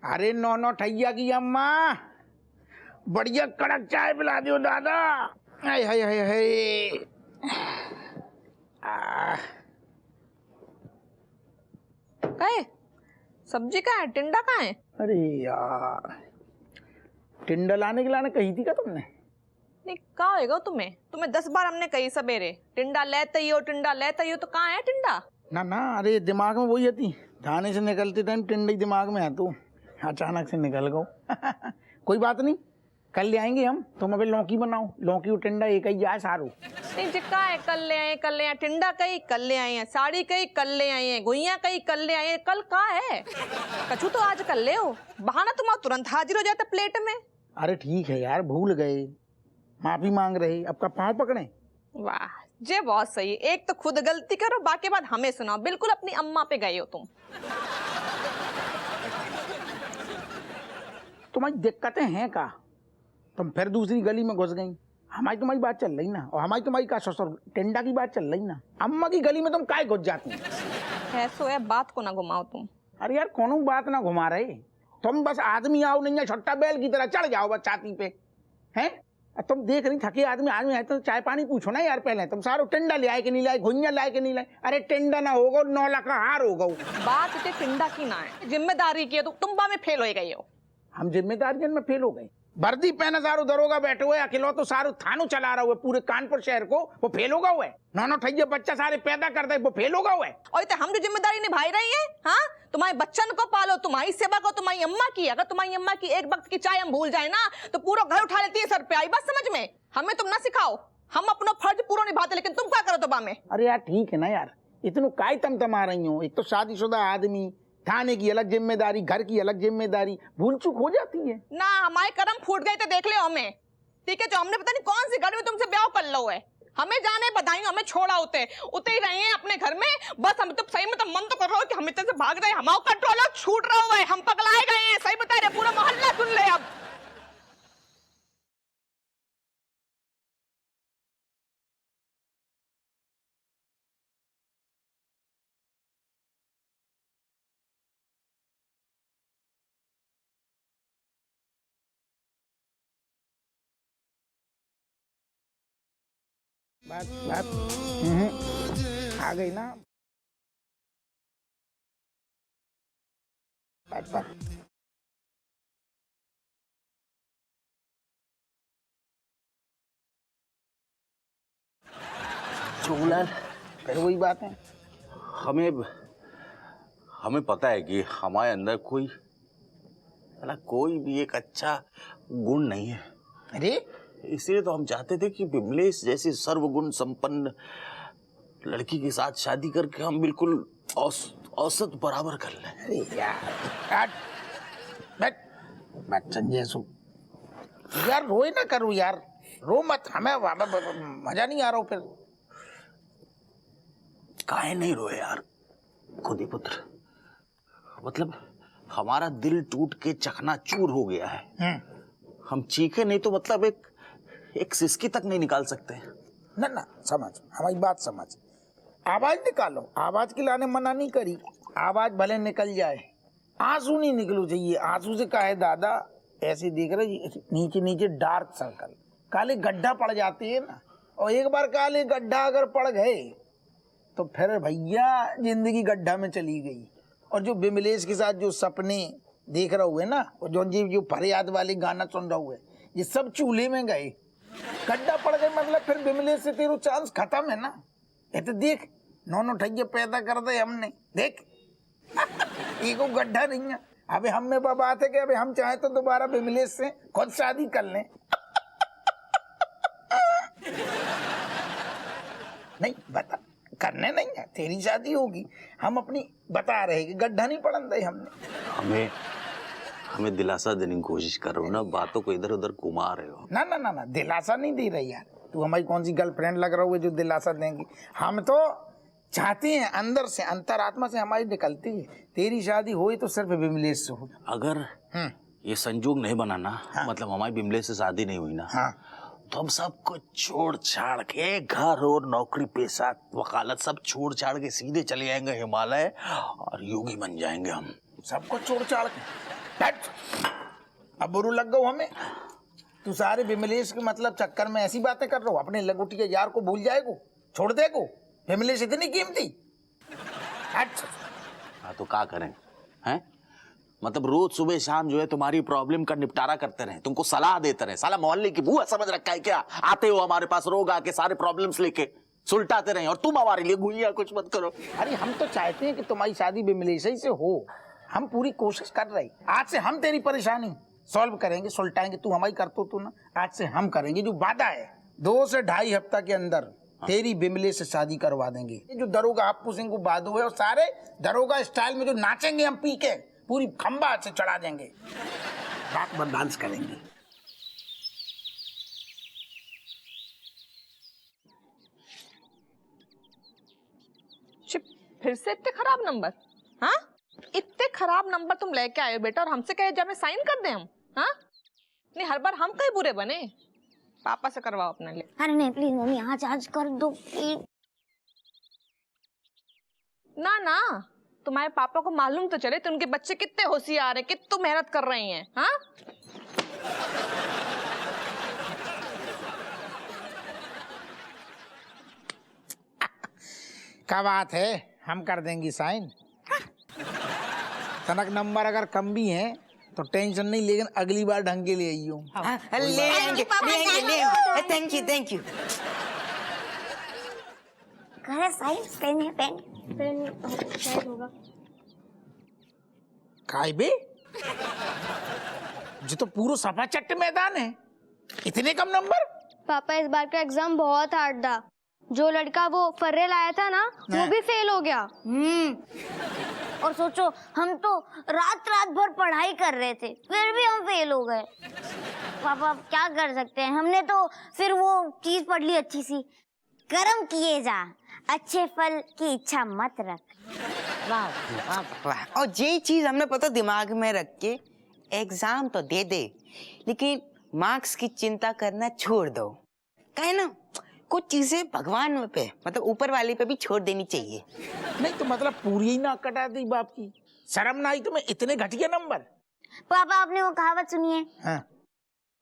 अरे नौनो ठैया की अम्मा बढ़िया कड़क चाय पिला दियो दादा। हाय हाय हाय हाय। काय सब्जी कहाँ है? टिंडा कहाँ है? अरे यार टिंडा लाने के लाने कही थी क्या तुमने? नहीं कहाँ होएगा तुम्हें 10 बार हमने कही सवेरे टिंडा लेते हो तो कहाँ है टिंडा? ना ना अरे दिमाग में वही थी, थाने से निकलते टाइम टिंडा ही दिमाग में है तू, अचानक से निकल गो। कोई बात नहीं, कल ले आएंगे हम। तुम अभी लौकी बनाओ, लौकी और टिंडा एक ही जाए सारू। नहीं जिक्का है कल ले आए टिंडा कहीं कल ले आए हैं, साड़ी कहीं कल ले आए हैं, गुइया कहीं कल ले आए हैं, कल कहाँ है? कछू तो आज कल ले हो, बहाना तुम तुरंत हाजिर हो जाता प्लेट में। अरे ठीक है यार, भूल गए, माफी मांग रहे, अब का पाँव पकड़े। वाह जे बहुत सही। एक तो खुद गलती करो, बाकी बात हमें सुनाओ। बिल्कुल अपनी अम्मा पे गए हो तुम। तुम्हारी दिक्कतें हैं का? तुम फिर दूसरी गली में घुस गई। हमारी तुम्हारी बात चल रही ना, और हमारी तुम्हारी का ससुर टिंडा की बात चल रही ना। अम्मा की गली में तुम काय घुस जाती? ऐसो है, बात को ना घुमाओ तुम। अरे यार कौन बात ना घुमा रहे, तुम बस आदमी आओ नहीं, छोटा बैल की तरह चढ़ जाओ बस छाती पे हैं। तुम देख रही थके आदमी आए तो चाय पानी पूछो ना यार पहले। तुम सारो टिंडा ले आए कि नहीं लाए, घुइया लाए कि नहीं लाए? अरे टिंडा ना होगा 9 लाख का हार होगा। बात इतने टिंडा की ना है, जिम्मेदारी की है, तो तुम बा में फेल हो गए हो। हम जिम्मेदारी में फेल हो गए? वर्दी पहना सारू दरोगा बैठे हुए, अकेलो तो सारू थानू चला रहा हुआ पूरे कानपुर शहर को, वो फेल होगा हुआ है। नौनो ठैया बच्चा सारे पैदा करता है, वो फेल होगा हुआ है। और तो हम जो जिम्मेदारी निभाई रही है, हाँ तुम्हारे बच्चन को पालो, तुम्हारी सेवा को तुम्हारी अम्मा की। अगर तुम्हारी अम्मा की एक वक्त की चाय हम भूल जाए ना तो पूरा घर उठा लेती है सर पे। आई बात समझ में? हमें तुम ना सिखाओ, हम अपना फर्ज पूरा निभाते, लेकिन तुम क्या करो तो बा में। अरे यार ठीक है ना यार, इतनो काय तमा रही हो? एक तो शादीशुदा आदमी, थाने की अलग जिम्मेदारी, घर की अलग जिम्मेदारी, भूल चूक हो जाती है ना। हमारे कदम फूट गए तो देख ले हमें, ठीक है? जो हमने पता नहीं कौन सी गाड़ी में तुमसे ब्याह कर लो है, हमें जाने बताइए, हमें छोड़ा उते ही रहे हैं अपने घर में। बस हम तो सही में तो मन तो कर रहा हो कि हम इतने से भाग रहे हैं, हमारा कंट्रोल छूट रहा हुआ है, हम पगलाए गए हैं। सही बता रहे, पूरा मोहल्ला सुन ले अब। बात आ गई ना बात। चूलाल फिर वही बात है। हमें पता है कि हमारे अंदर कोई भी एक अच्छा गुण नहीं है। अरे इसलिए तो हम चाहते थे कि बिमलेश जैसी सर्वगुण संपन्न लड़की के साथ शादी करके हम बिल्कुल औसत बराबर कर लें। अरे यार बैठ संजय सु यार, रोए ना करो यार, रो मत, हमें मजा नहीं आ रहा। फिर काहे नहीं रोए यार खुदी पुत्र? मतलब हमारा दिल टूट के चकनाचूर हो गया है। हम चीखे नहीं तो मतलब एक सिसकी तक नहीं निकाल सकते। ना ना समझ, हमारी बात समझ, आवाज निकालो। आवाज की लाने मना नहीं करी, आवाज भले निकल जाए, आंसू नहीं निकलो चाहिए। आंसू से काहे दादा, ऐसे देख रहे नीचे नीचे डार्क सर्कल, काले गड्ढा पड़ जाते हैं ना। और एक बार काले गड्ढा अगर पड़ गए तो फिर भैया जिंदगी गड्ढा में चली गई। और जो बिमलेश के साथ जो सपने देख रहे हुए ना, और जो फरियाद वाले गाना सुन रहे हुए, ये सब चूल्हे में गए, गड्ढा पड़ गए। मतलब फिर बिमलेश से तेरा चांस खत्म है ना। ये तो देख नौनो ठैया पैदा कर दे हमने, देख एको गड्ढा नहीं है। अबे हम में बात है कि अबे हम चाहे तो दोबारा बिमलेश से खुद शादी कर लें। नहीं बता, करने नहीं है, तेरी शादी होगी, हम अपनी बता रहे कि गड्ढा नहीं पड़न दे हमने। हमें दिलासा देने की कोशिश कर रहे हो ना, बातों को इधर उधर घुमा रहे हो। ना ना ना ना, दिलासा नहीं दे रही यार, तू हमारी कौन सी गर्लफ्रेंड लग रहा है जो दिलासा देंगी? हम तो चाहते हैं, अंदर से अंतरात्मा से हमारी निकलती है, तेरी शादी हुई तो सिर्फ बिमलेश से हो। अगर ये संजोग नहीं बना ना, हाँ। मतलब हमारी बिमलेश से शादी नहीं हुई ना, हाँ। तो हम सबको छोड़ छाड़ के, घर और नौकरी पेशा वकालत सब छोड़ छाड़ के सीधे चले जाएंगे हिमालय और योगी बन जाएंगे हम। सबको छोड़ छाड़ के हट। अब बुरू लग गो हमें। तू सारे विमलेश के मतलब चक्कर में ऐसी बातें कर रहा हो, अपने लंगोटिया यार को भूल जाएगो, छोड़ देगो। विमलेश इतनी कीमती। हट। हाँ तो क्या करें हैं? मतलब रोज सुबह शाम जो है तुम्हारी प्रॉब्लम का निपटारा करते रहे, तुमको सलाह देते रहे, साला मोहल्ले की बुआ समझ रखा है क्या? आते हो हमारे पास रोग आके सारे प्रॉब्लम्स लेके सुलटाते रहे और तुम हमारे लिए गुइया कुछ मत करो। अरे हम तो चाहते हैं कि तुम्हारी शादी विमलेश ही से हो, हम पूरी कोशिश कर रहे। आज से हम तेरी परेशानी सॉल्व करेंगे, सुलटाएंगे। तू हमारी करतो तू ना, आज से हम करेंगे। जो वादा है 2 से 2.5 हफ्ता के अंदर तेरी विमलेश से शादी करवा देंगे। ये जो दरोगा आपू सिंह को बादो है और सारे दरोगा स्टाइल में जो नाचेंगे हम पी के, पूरी खंबा से चढ़ा देंगे, रात भर डांस करेंगे। शिप, फिर से इतने खराब नंबर? हाँ, इतने खराब नंबर तुम लेके आए हो बेटा, और हमसे कहे जब साइन कर दे हम? हाँ, नहीं हर बार हम कहीं बुरे बने। पापा से करवाओ अपने लिए। अरे नहीं प्लीज मम्मी, आज कर दो प्लीज। ना ना, तुम्हारे पापा को मालूम तो चले तो उनके बच्चे कितने होशियार है, कितनी मेहनत कर रही हैं। हाँ, क्या बात है, हम कर देंगे साइन। तनक नंबर अगर कम भी है तो टेंशन नहीं, लेकिन अगली बार ढंग के ले आइयो। Thank you. करे साइन पेन है, पेन शायद होगा। काय बे, जो तो पूरा सफा चट्ट मैदान है, इतने कम नंबर? पापा इस बार का एग्जाम बहुत हार्ड था। जो लड़का वो फर्रे लाया था ना, वो भी फेल हो गया। और सोचो, हम तो रात भर पढ़ाई कर रहे थे, फिर भी हम फेल हो गए। पापा अब क्या कर सकते हैं, हमने तो फिर वो चीज पढ़ ली अच्छी सी, कर्म किए जा, अच्छे फल की इच्छा मत रख। वाह वाह वाह। और ये चीज हमने पता दिमाग में रख के एग्जाम तो दे दे, लेकिन मार्क्स की चिंता करना छोड़ दो। कहे ना, कुछ चीजें भगवान पे मतलब ऊपर वाले पे भी छोड़ देनी चाहिए। नहीं तो मतलब पूरी ही ना कटा दी बाप की, शर्म ना आई तुम्हें? इतने घटिया नंबर। पापा आपने वो कहावत सुनी है? हाँ।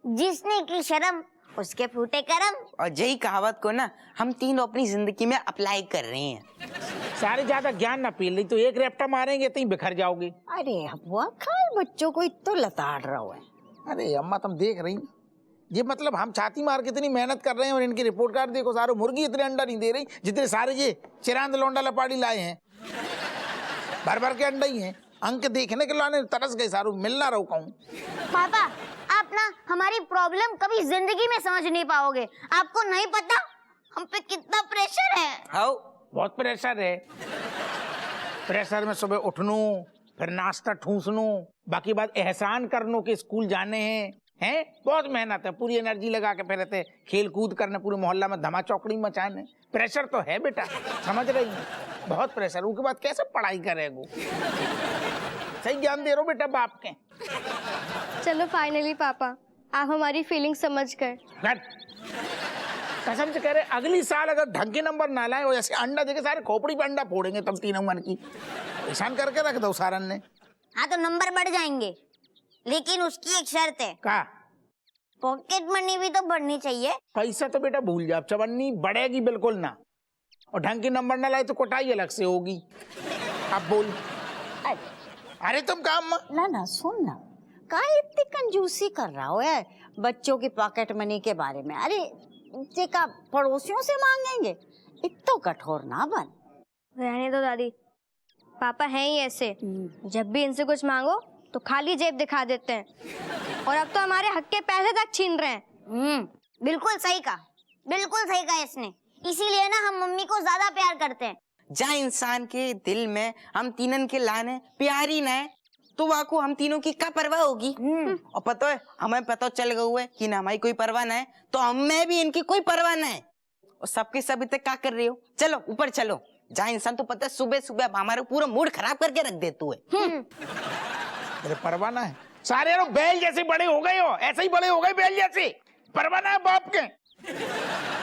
जिसने की शर्म उसके फूटे करम। और यही कहावत को ना हम तीनों अपनी जिंदगी में अप्लाई कर रहे हैं। सारे ज्यादा ज्ञान ना पी ली तो एक रेपटा मारेंगे तो ही बिखर जाओगे। अरे हुआ खाए बच्चों को इतो लताड़ रहा है। अरे अम्मा तुम देख रही ना, ये मतलब हम छाती मार के इतनी मेहनत कर रहे हैं और इनकी रिपोर्ट कार्ड देखो, सारे मुर्गी इतने अंडा नहीं दे रही जितने सारे ये चिरांद लौंडा लपाड़ी लाए हैं। भर भर के अंडा ही हैं, अंक देखने के लाने तरस गए सारू, मिलना रहो कहूँ। पापा आप ना हमारी प्रॉब्लम कभी जिंदगी में समझ नहीं पाओगे। आपको नहीं पता हम पे कितना प्रेशर है। हाँ बहुत प्रेशर है। प्रेशर में सुबह उठनू, फिर नाश्ता ठूसनू, बाकी बात एहसान करनो के स्कूल जाने हैं, बहुत मेहनत है। पूरी एनर्जी लगा के फिर रहते, खेल कूद करने, पूरे मोहल्ला में धमा चौकड़ी मचाने। प्रेशर तो है बेटा, समझ रही है, बहुत प्रेशर। उसके बाद कैसे पढ़ाई करेगो? सही ज्ञान दे रहे हो बेटा बाप के। चलो फाइनली पापा आप हमारी फीलिंग समझ गए। कसम से कह रहे, अगली साल अगर ढंग के नंबर ना लाए और ऐसे अंडा देके सारे खोपड़ी पे अंडा फोड़ेंगे तब 3 मन की। ईशान करके रख दो सारन ने। हाँ तो नंबर बढ़ जाएंगे, लेकिन उसकी एक शर्त है। का? पॉकेट मनी भी तो बढ़नी चाहिए। पैसा तो बेटा भूल जा, चवन्नी बढ़ेगी बिल्कुल ना, और ढंग के नंबर ना लाए तो कोटाई अलग से होगी। अब बोल। अरे तुम काम ना सुन ना, का इतनी कंजूसी कर रहा हो है बच्चों की पॉकेट मनी के बारे में? अरे का पड़ोसियों से मांगेंगे, इतना कठोर ना बन। रहने दो दादी, पापा हैं ही ऐसे, जब भी इनसे कुछ मांगो तो खाली जेब दिखा देते हैं, और अब तो हमारे हक के पैसे तक छीन रहे हैं। बिल्कुल सही कहा इसने। इसीलिए ना हम मम्मी को ज्यादा प्यार करते हैं। जहाँ इंसान के दिल में हम तीनन के लाने प्यारी न है, तो वाको हम तीनों की क्या परवाह होगी? और पता है, हमें पता चल गया है कि ना हमारी कोई परवाह न है, तो हमें भी इनकी कोई परवाह न है। और सबके सब इतने क्या कर रही हो? चलो ऊपर चलो। जहाँ इंसान तो पता है सुबह सुबह हमारा पूरा मूड खराब करके रख देते हुए। अरे परवाना है, सारे लोग बैल जैसे बड़े हो गए हो, ऐसे ही बड़े हो गए बैल जैसे। परवाना है बाप के।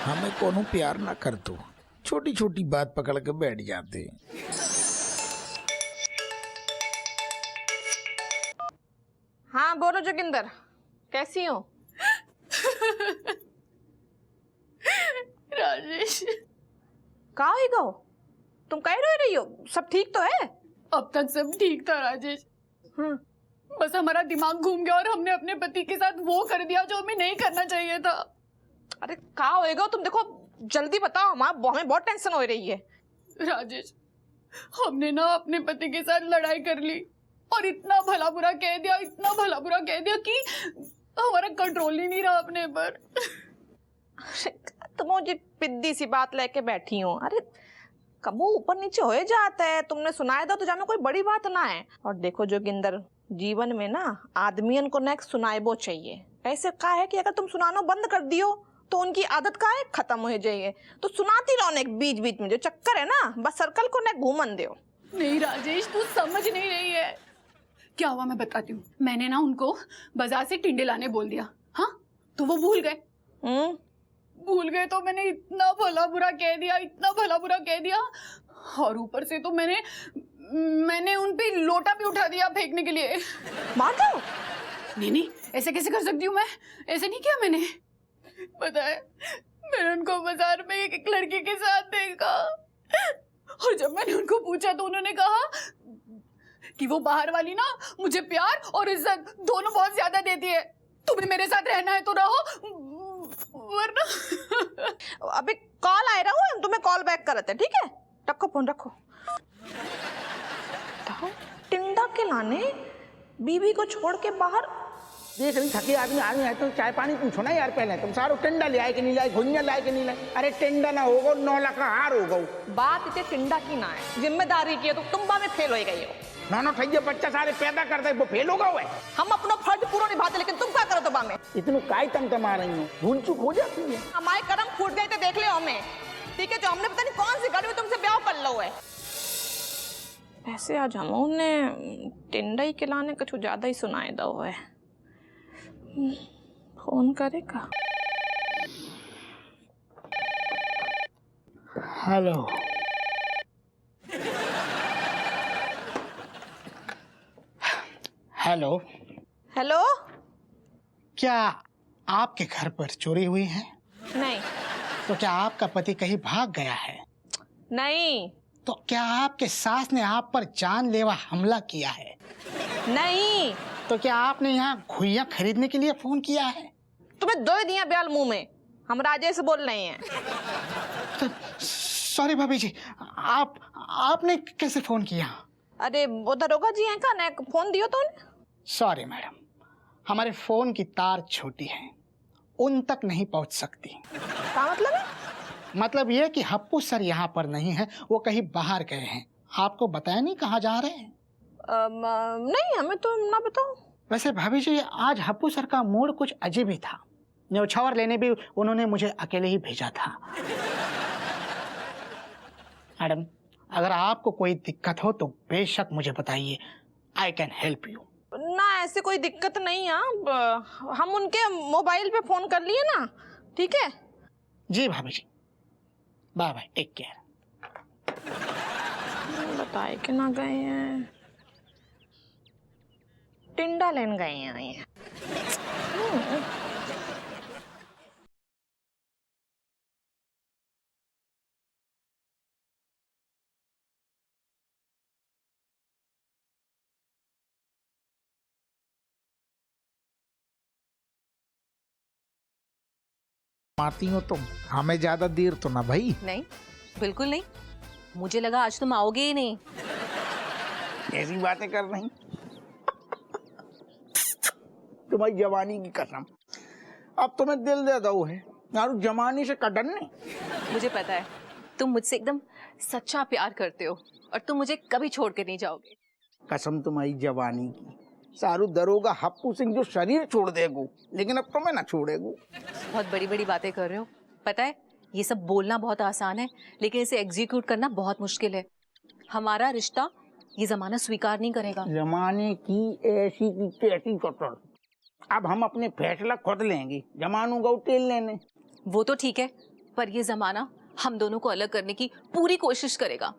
हमें कोनो प्यार ना कर दो, छोटी छोटी बात पकड़ के बैठ जाते हैं। हाँ बोलो जोगिंदर, कैसी हो? राजेश, कहाँ ही गो? तुम कहीं रह रही हो? सब ठीक तो है? अब तक सब ठीक था राजेश। बस हमारा दिमाग घूम गया और हमने अपने पति के साथ वो कर दिया जो हमें नहीं करना चाहिए था। अरे कहाँ होएगा? तुम देखो, जल्दी बताओ, हमें बहुत टेंशन हो रही है। राजेश, हमने ना अपने पति के साथ लड़ाई कर ली और इतना भला बुरा कह दिया, इतना भला बुरा कह दिया कि हमारा कंट्रोल ही नहीं रहा अपने पर। तुम मुझे पिद्दी सी बात लेके बैठी हो। अरे कबो ऊपर नीचे हो जाता है, तुमने सुनाया था तो जानो कोई बड़ी बात ना है। और देखो जोगिंदर, जीवन में ना आदमियन को नेक्स्ट सुनाएबो चाहिए। ऐसे का है कि अगर तुम सुनाना बंद कर दियो तो उनकी आदत का है खत्म हो जाइए। तो सुनाती रहो ने बीच बीच में, जो चक्कर है ना बस सर्कल को ने घूमन दो। नहीं राजेश, तू समझ नहीं रही है। क्या हुआ मैं बताती हूँ। मैंने ना उनको बाजार से टिंडे लाने बोल दिया, हाँ, तो वो भूल गए। भूल गए तो मैंने इतना भला बुरा कह दिया, इतना भला बुरा कह दिया। और ऊपर से तो मैंने उन पे लोटा भी उठा दिया फेंकने के लिए। मार दो? नहीं, ऐसे कैसे कर सकती हूँ मैं? ऐसे नहीं किया मैंने। पता है, मैंने उनको बाजार में एक लड़की के साथ देखा और जब मैंने उनको पूछा तो उन्होंने कहा कि वो बाहर वाली ना मुझे प्यार और इज्जत दोनों बहुत ज्यादा देती है। तुम्हें मेरे साथ रहना है तो रहो, वरना। अबे कॉल आ रहा हूँ, हम तुम्हें कॉल बैक करते हैं, ठीक है? रखो फोन, रखो। टिंडा के लाने बीवी को छोड़ के बाहर। देख रही थके आदमी आए तो चाय पानी पूछो ना यार। पहले तुम सारो टिंडा ले आए कि नहीं लाए, घुइयां लाए कि नहीं लाए? अरे टिंडा ना होगो 9 लाख का हार होगो। बात इतने टिंडा की ना है, जिम्मेदारी की है। तो तुम बा में फेल हो गई हो। ना ठैया बच्चा सारे पैदा करते वो फेल होगा। हुआ हम अपना फर्ज पूरा निभाते, लेकिन तुम क्या करो तो बा में? इतनी काय तमा रही हो, भूल चूक हो जाती है। हमारे कर्म फूट गए थे, देख ले हमें, ठीक है? जो हमने पता नहीं कौन सी गाड़ी में तुमसे ब्याह कर लो है। ऐसे आज हमने टिंडा ही खिलाने कुछ ज्यादा ही सुनाए दो है। फोन करेगा। Hello, hello, hello. क्या आपके घर पर चोरी हुई है? नहीं। तो क्या आपका पति कहीं भाग गया है? नहीं। तो क्या आपके सास ने आप पर जानलेवा हमला किया है? नहीं। तो क्या आपने यहाँ घुइयां खरीदने के लिए फोन किया है? तुम्हें दो ही दिया ब्याल मुंह में। हम राजेश बोल रहे हैं। तो, सॉरी भाभी जी, आपने कैसे फोन किया? अरे वो दरोगा जी हैं का ना, फोन दियो तो उन्हें। सॉरी मैडम, हमारे फोन की तार छोटी है, उन तक नहीं पहुंच सकती। क्या मतलब है? मतलब ये कि हप्पू सर यहाँ पर नहीं है, वो कहीं बाहर गए हैं। आपको बताया नहीं कहाँ जा रहे हैं? नहीं, हमें तो ना बताओ। वैसे भाभी जी, आज हप्पू सर का मूड कुछ अजीब ही था। न्योछावर लेने भी उन्होंने मुझे अकेले ही भेजा था। मैडम, अगर आपको कोई दिक्कत हो तो बेशक मुझे बताइए, आई कैन हेल्प यू। ना ऐसे कोई दिक्कत नहीं है, हम उनके मोबाइल पे फोन कर लिए ना, ठीक है? जी भाभी जी, बाय बाय, टेक केयर। बताए कि ना गए हैं, टिंडा लेन गए हैं ये। आती हो तुम, हमें ज्यादा देर तो ना भाई। नहीं, बिल्कुल नहीं। मुझे लगा आज तुम आओगे ही नहीं। ऐसी बातें कर रही तुम्हारी जवानी की कसम। अब तुम्हें दिल दे दो है यार, जवानी से कटन नहीं। मुझे पता है तुम मुझसे एकदम सच्चा प्यार करते हो और तुम मुझे कभी छोड़ के नहीं जाओगे। कसम तुम्हारी जवानी की। सारू दरोगा हप्पू सिंह जो शरीर छोड़ देगो, लेकिन अब तुम्हें ना छोड़ेगो। बहुत बड़ी बड़ी बातें कर रहे हो। पता है ये सब बोलना बहुत आसान है, लेकिन इसे एग्जीक्यूट करना बहुत मुश्किल है। हमारा रिश्ता ये जमाना स्वीकार नहीं करेगा। जमाने की ऐसी की तैसी कटर। अब हम अपने फैसला खुद लेंगे, जमानू को टेल लेने। वो तो ठीक है, पर ये जमाना हम दोनों को अलग करने की पूरी कोशिश करेगा।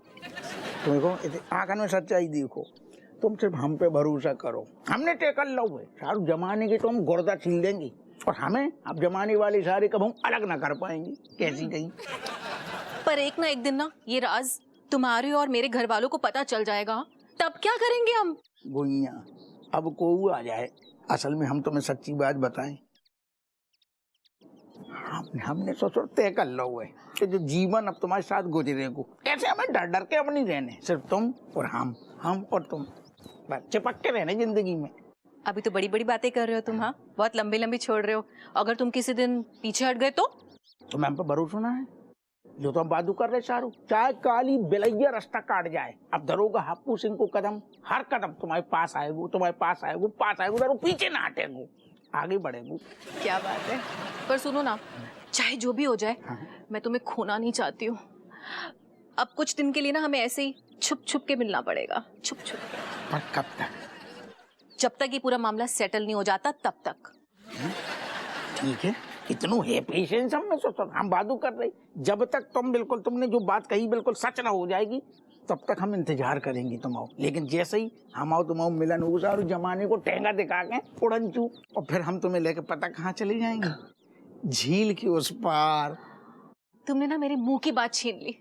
देखो आंखन में सच्चाई देखो, तुम सिर्फ हम पे भरोसा करो, हमने टेकल लो है सारू जमाने के तो हम गुर्दा छीन देंगे और हमें अब जमाने वाले सारे कब हम अलग ना कर पाएंगे कैसी कहीं। पर एक ना एक दिन ना ये राज तुम्हारे और मेरे घर वालों को पता चल जाएगा, तब क्या करेंगे हम? गुइया अब कोई आ जाए, असल में हम तुम्हें सच्ची बात बताएं, हमने सोचो तय कर लो है कि जो जीवन अब तुम्हारे साथ गुजरेगा कैसे हमें डर डर के अब नहीं रहने, सिर्फ तुम और हम और तुम बस चिपक के रहने जिंदगी में। अभी तो बड़ी बड़ी बातें कर रहे हो तुम, हाँ बहुत लंबी लंबी छोड़ रहे हो। अगर तुम किसी दिन पीछे हट गए तो हम पे भरोसा ना है, जो तो हम बादू कर रहे सारू, चाहे काली बिलैया रास्ता काट जाए, अब दरोगा हप्पू सिंह को कदम हर कदम तुम्हारे पास आएगो पीछे ना हटेगो, आगे बढ़ेगो। क्या बात है। पर सुनो ना, चाहे जो भी हो जाए मैं तुम्हें खोना नहीं चाहती हूँ। अब कुछ दिन के लिए ना हमें ऐसे ही छुप छुप के मिलना पड़ेगा, छुप छुप के। पर कब तक? जब तक ये पूरा मामला सेटल नहीं हो जाता तब तक। ठीक है, इतनू है पेशेंस हम में सोचो, हम बादू कर रहे, जब तक तुमने जो बात कही बिल्कुल सच ना हो जाएगी तब तक हम इंतजार करेंगे तुम आओ, लेकिन जैसे ही हम आओ तुम आओ मिलन हो सारू जमाने को ठेंगा दिखा के उड़न चू, और फिर हम तुम्हें लेके पता कहाँ चले जाएंगे, झील के उस पार। तुमने ना मेरे मुंह की बात छीन ली।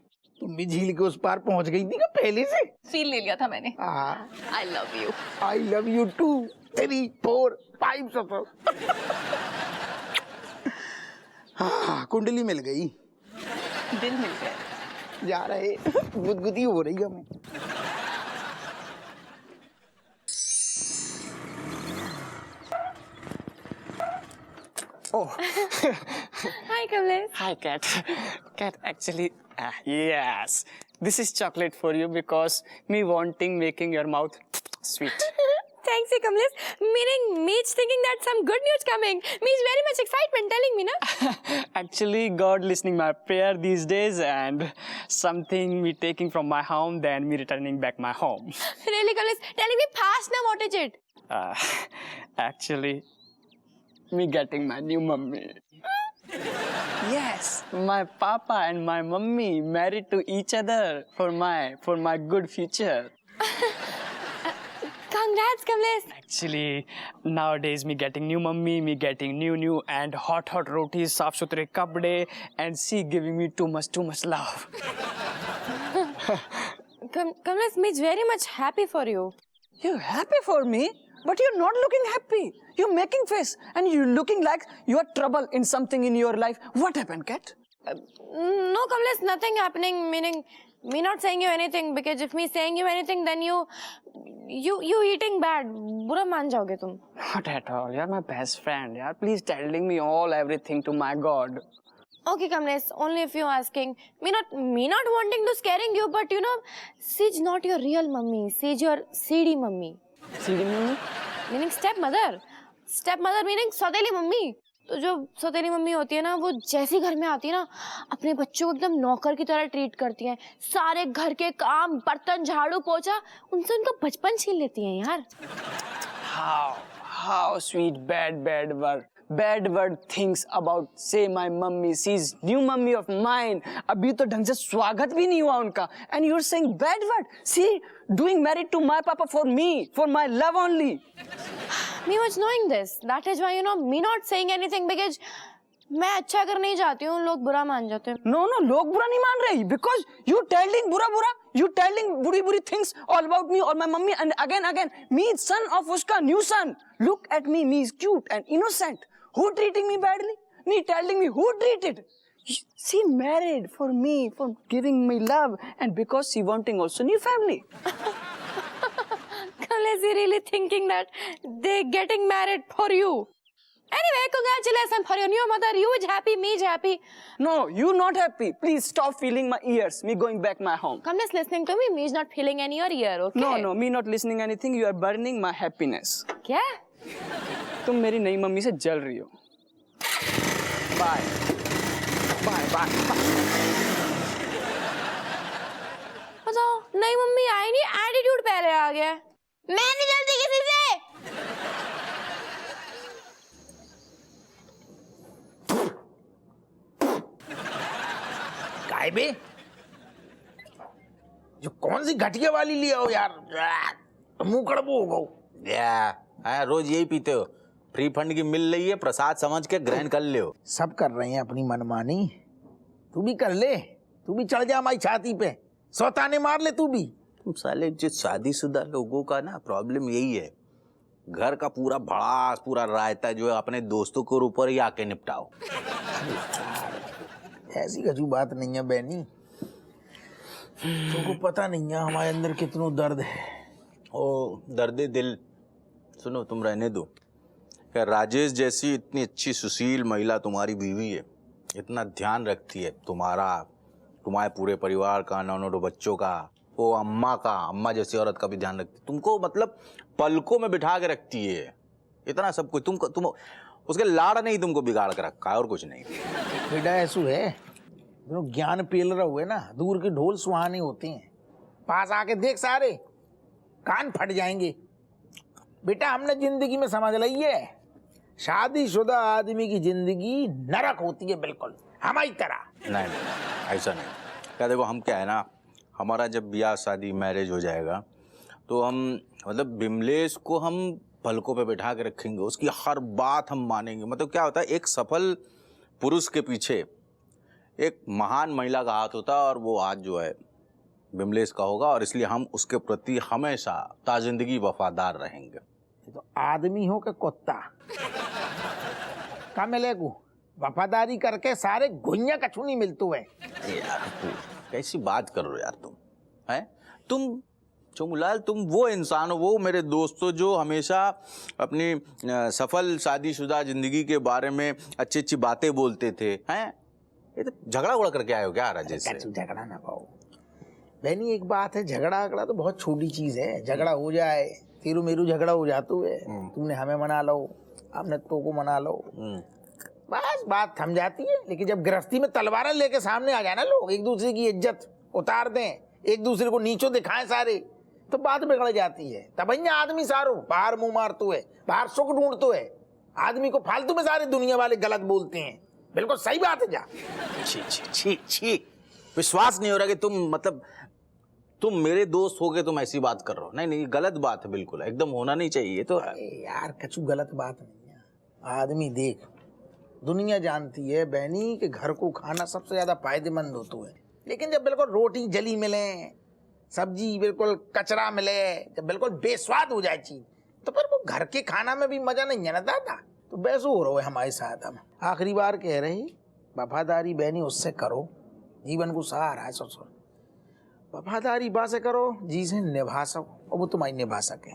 तुम भी झील के उस पार पहुंच गई थी क्या पहले से? फील ले लिया था मैंने। आई लव यू टू 3 4 5 सब। हाँ, कुंडली मिल गई, दिल मिल गया। जा रहे गुदगुदी हो रही है हमें। Oh. Hi, Kamlesh. Hi, Cat. Cat, actually, yes. This is chocolate for you because me wanting making your mouth sweet. Thanks, Kamlesh. Meaning, Me's thinking that some good news coming. Me's very much excitement telling me, na? Actually, God listening my prayer these days and something me taking from my home, then me returning back my home. Really, Kamlesh? Telling me fast now, what is it? Actually, me getting my new mummy. Yes, my papa and my mummy married to each other for my good future. Congrats, Kamlesh. Actually, nowadays me getting new mummy, me getting new and hot rotis, saaf suthre kapde, and she giving me too much love. Kamlesh, Me's very much happy for you. You happy for me? But you're not looking happy. You're making face and you're looking like you are trouble in something in your life. What happened, Cat? No, Kamlesh, nothing happening. Meaning, me not saying you anything, because if me saying you anything, then you eating bad. बुरा मान जाओगे तुम. Not at all. You're my best friend. Yeah, please telling me everything to my God. Okay, Kamlesh, only if you're asking. Me not wanting to scaring you, but you know, she's not your real mummy. She's your CD mummy. CD mummy? Meaning stepmother. Stepmother meaning सौतेली mummy. तो जो सौतेली mummy होती है ना, वो जैसी घर में आती है ना, अपने बच्चों को एकदम नौकर की तरह ट्रीट करती हैं, सारे घर के काम, बर्तन, झाड़ू, पोछा, उनसे उनका बचपन छीन लेती हैं यार. How sweet bad word things about say my mummy, she's new mummy of mine. अभी तो ढंग से स्वागत भी नहीं हुआ उनका, and you're saying bad word. See, doing married to my papa for me, for my love only. Me was knowing this. That is why you know me not saying anything, because मैं अच्छा अगर नहीं जाती हूँ लोग बुरा मान जाते हैं. No, लोग बुरा नहीं मान रहे, because you telling बुरा, you telling बुरी things all about me or my mummy, and again, me son of उसका new son. Look at me is cute and innocent. Who treating me badly? Me telling me who treated? She married for me, for giving me love, and because she wanting also new family. Kamlesh, you really thinking that they getting married for you? Anyway, congratulations for your new mother. You is happy, me is happy. No, you not happy. Please stop feeling my ears. Me going back my home. Kamlesh listening to me. Me is not feeling any your ear, okay? No, me not listening anything. You are burning my happiness. क्या? तुम मेरी नई mummy से जल रही हो. Bye. बताओ, नई मम्मी आई नहीं, एटीट्यूड पहले आ गया. मैं नहीं जलती किसी से. बे जो कौन सी घटिया वाली लिया हो यार, मुंह कड़बो हो गो। या रोज यही पीते हो, फ्री फंड की मिल रही है, प्रसाद समझ के ग्रहण कर ले हो। सब कर रहे हैं अपनी मनमानी, तू भी कर ले, तू भी चढ़ जा हमारी छाती पे, सौताने मार ले तू भी। तुम साले जो शादीशुदा लोगों का ना प्रॉब्लम यही है, घर का पूरा भड़ास पूरा रायता जो है अपने दोस्तों के ऊपर ही आके निपटाओ। ऐसी कछु बात नहीं है बहनी, तुमको पता नहीं है हमारे अंदर कितनो दर्द है। ओ दर्दे दिल, सुनो तुम रहने दो। क्या राजेश जैसी इतनी अच्छी सुशील महिला तुम्हारी बीवी है, इतना ध्यान रखती है तुम्हारा, तुम्हारे पूरे परिवार का, नौ बच्चों का, वो अम्मा जैसी औरत का भी ध्यान रखती है, तुमको मतलब पलकों में बिठा के रखती है, इतना सब कुछ तुम उसके लाड़ नहीं तुमको बिगाड़ के रखा है और कुछ नहीं। बेटा ऐसू है, ज्ञान पेल रहे हुए ना, दूर के ढोल सुहाने होते हैं, पास आके देख सारे कान फट जाएंगे। बेटा हमने जिंदगी में समझ ली है, शादीशुदा आदमी की जिंदगी नरक होती है बिल्कुल हमारी तरह। नहीं ऐसा नहीं। क्या देखो हम क्या है ना, हमारा जब ब्याह शादी मैरिज हो जाएगा तो हम मतलब बिमलेश को हम पलकों पे बैठा के रखेंगे, उसकी हर बात हम मानेंगे। मतलब क्या होता है, एक सफल पुरुष के पीछे एक महान महिला का हाथ होता है और वो हाथ जो है बिमलेश का होगा, और इसलिए हम उसके प्रति हमेशा ताजिंदगी वफादार रहेंगे। तो आदमी हो के कुत्ता का मिलेगू, वफादारी करके सारे गुइया कछु नहीं मिलतू है। यार कैसी बात कर रहे हो यार तुम, हैं? तुम चोमुलाल तुम वो इंसान हो, वो मेरे दोस्त हो जो हमेशा अपनी सफल शादीशुदा जिंदगी के बारे में अच्छी अच्छी बातें बोलते थे, हैं? ये तो झगड़ा उगड़ा करके आए हो क्या राजेश से? झगड़ा ना पाओ बहनी, एक बात है, झगड़ा तो बहुत छोटी चीज है, झगड़ा हो जाए तेरू मेरू झगड़ा हो जातू है, तुमने हमें मना लो, हमने तो को मना लो, बस बात थम जाती है। लेकिन जब गृहस्थी में तलवारें लेके सामने आ जाए ना लोग, एक दूसरे की इज्जत उतार दें, एक दूसरे को नीचो दिखाएं सारे, तो बात बिगड़ जाती है। तब आदमी सारो बाहर मुंह मारतो है, बाहर सुख ढूंढतो है, आदमी को फालतू में सारे दुनिया वाले गलत बोलते हैं। बिल्कुल सही बात है। जा छी छी छी छी, विश्वास नहीं हो रहा कि तुम मतलब तुम मेरे दोस्त हो गए, तुम ऐसी बात कर रहे हो। नहीं गलत बात है, बिल्कुल एकदम होना नहीं चाहिए। तो यार कछु गलत बात नहीं है। आदमी देख, दुनिया जानती है बहनी कि घर को खाना सबसे ज्यादा फायदेमंद होता है, लेकिन जब बिल्कुल रोटी जली मिले, सब्जी बिल्कुल कचरा मिले, जब बिल्कुल बेस्वाद हो जाए चीज, तो फिर वो घर के खाना में भी मजा नहीं है ना दादा। तो वैसे हो रहा है हमारे साथ। हम आखिरी बार कह रहे, वफादारी बहनी उससे करो जीवन को सहारा है। सोचो वफादारी बासे करो जिसे निभा सको और वो तुम्हारी निभा सके।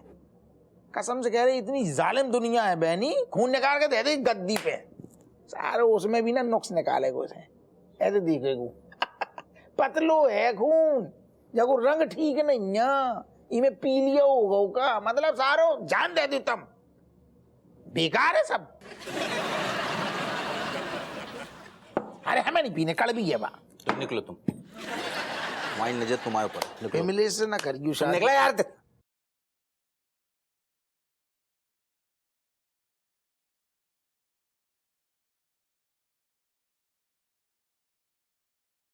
कसम से कह रही, इतनी जालिम दुनिया है बहनी, खून निकाल के दे दे गद्दी पे, सारे उसमें भी ना नुक्स निकालेगा उसे, ऐसे देखेगो पतलो है खून, जब रंग ठीक नहीं है, इमें पी लिया होगा का मतलब सारो जान दे दो तुम, बेकार है सब। अरे हमें नहीं पीने, कड़वी है बा। तुम निकलो, तुम्हारी नजर तुम्हारे ऊपर। फैमिली से ना करियो शादी। निकला यार।